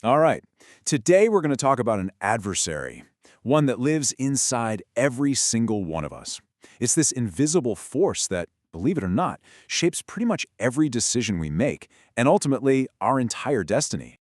All right, today we're going to talk about an adversary, one that lives inside every single one of us. It's this invisible force that, believe it or not, shapes pretty much every decision we make, and ultimately our entire destiny.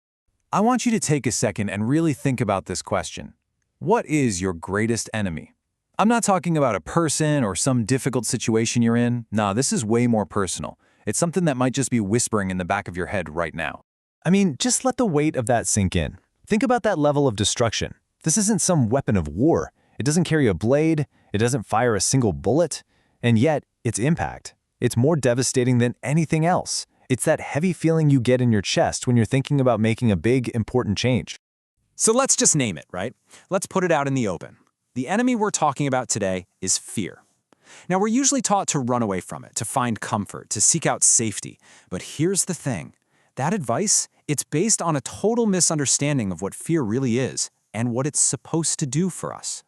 I want you to take a second and really think about this question. What is your greatest enemy? I'm not talking about a person or some difficult situation you're in. Nah, this is way more personal. It's something that might just be whispering in the back of your head right now. I mean, just let the weight of that sink in. Think about that level of destruction. This isn't some weapon of war. It doesn't carry a blade. It doesn't fire a single bullet. And yet, its impact. It's more devastating than anything else. It's that heavy feeling you get in your chest when you're thinking about making a big, important change. So let's just name it, right? Let's put it out in the open. The enemy we're talking about today is fear. Now, we're usually taught to run away from it, to find comfort, to seek out safety. But here's the thing. That advice, it's based on a total misunderstanding of what fear really is and what it's supposed to do for us.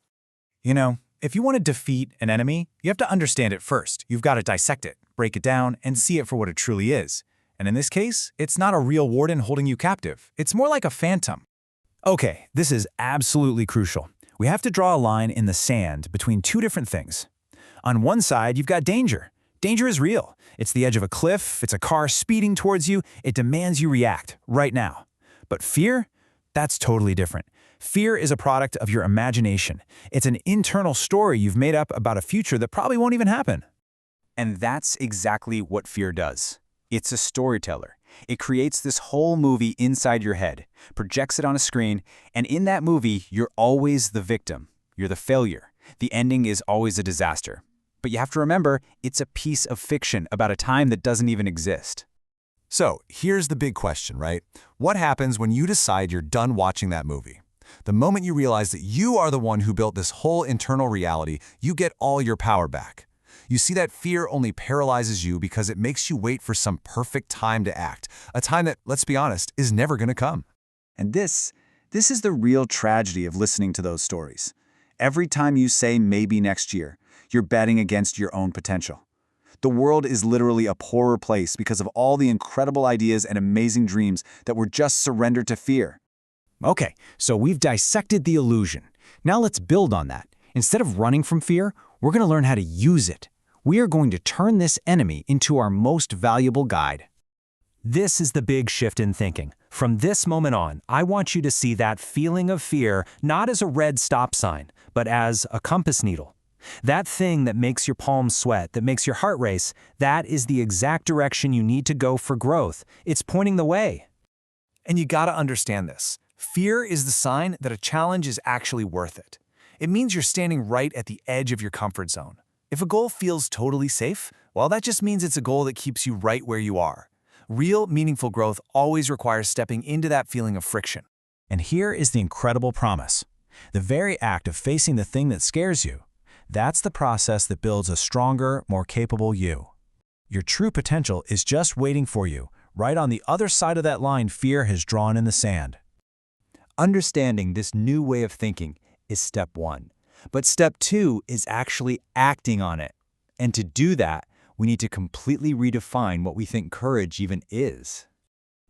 You know, if you want to defeat an enemy, you have to understand it first. You've got to dissect it, break it down, and see it for what it truly is. And in this case, it's not a real warden holding you captive. It's more like a phantom. Okay, this is absolutely crucial. We have to draw a line in the sand between two different things. On one side, you've got danger. Danger is real. It's the edge of a cliff, it's a car speeding towards you, it demands you react right now. But fear? That's totally different. Fear is a product of your imagination. It's an internal story you've made up about a future that probably won't even happen. And that's exactly what fear does. It's a storyteller. It creates this whole movie inside your head, projects it on a screen, and in that movie, you're always the victim. You're the failure. The ending is always a disaster. But you have to remember, it's a piece of fiction about a time that doesn't even exist. So, here's the big question, right? What happens when you decide you're done watching that movie? The moment you realize that you are the one who built this whole internal reality, you get all your power back. You see that fear only paralyzes you because it makes you wait for some perfect time to act, a time that, let's be honest, is never going to come. And this is the real tragedy of listening to those stories. Every time you say maybe next year, you're betting against your own potential. The world is literally a poorer place because of all the incredible ideas and amazing dreams that were just surrendered to fear. Okay, so we've dissected the illusion. Now let's build on that. Instead of running from fear, we're going to learn how to use it. We are going to turn this enemy into our most valuable guide. This is the big shift in thinking. From this moment on, I want you to see that feeling of fear not as a red stop sign, but as a compass needle. That thing that makes your palms sweat, that makes your heart race, that is the exact direction you need to go for growth. It's pointing the way. And you gotta understand this. Fear is the sign that a challenge is actually worth it. It means you're standing right at the edge of your comfort zone. If a goal feels totally safe, well, that just means it's a goal that keeps you right where you are. Real, meaningful growth always requires stepping into that feeling of friction. And here is the incredible promise. The very act of facing the thing that scares you, that's the process that builds a stronger, more capable you. Your true potential is just waiting for you, right on the other side of that line fear has drawn in the sand. Understanding this new way of thinking is step one. But step two is actually acting on it. And to do that, we need to completely redefine what we think courage even is.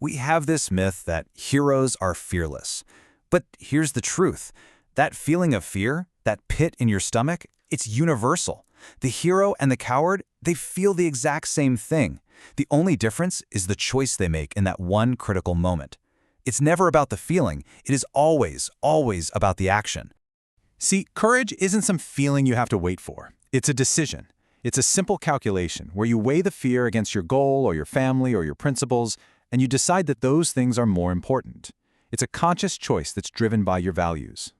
We have this myth that heroes are fearless. But here's the truth. That feeling of fear, that pit in your stomach, it's universal. The hero and the coward, they feel the exact same thing. The only difference is the choice they make in that one critical moment. It's never about the feeling. It is always, always about the action. See, courage isn't some feeling you have to wait for. It's a decision. It's a simple calculation where you weigh the fear against your goal or your family or your principles, and you decide that those things are more important. It's a conscious choice that's driven by your values.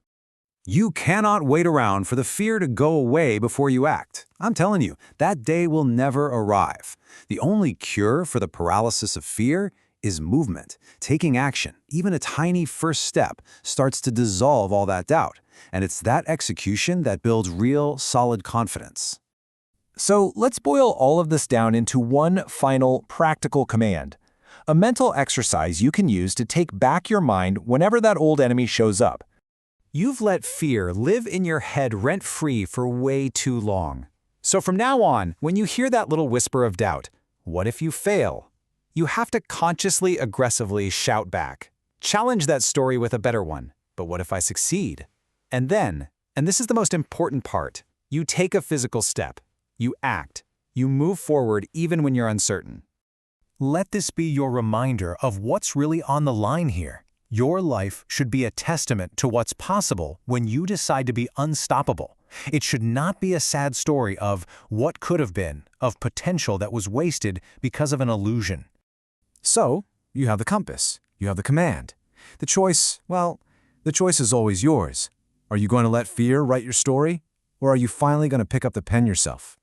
You cannot wait around for the fear to go away before you act. I'm telling you, that day will never arrive. The only cure for the paralysis of fear is movement. Taking action, even a tiny first step, starts to dissolve all that doubt. And it's that execution that builds real, solid confidence. So let's boil all of this down into one final, practical command. A mental exercise you can use to take back your mind whenever that old enemy shows up. You've let fear live in your head rent-free for way too long. So from now on, when you hear that little whisper of doubt, what if you fail? You have to consciously, aggressively shout back, Challenge that story with a better one. But what if I succeed? And then, and this is the most important part, you take a physical step. You act. You move forward even when you're uncertain. Let this be your reminder of what's really on the line here. Your life should be a testament to what's possible when you decide to be unstoppable. It should not be a sad story of what could have been, of potential that was wasted because of an illusion. So, you have the compass. You have the command. The choice, well, the choice is always yours. Are you going to let fear write your story? Or are you finally going to pick up the pen yourself?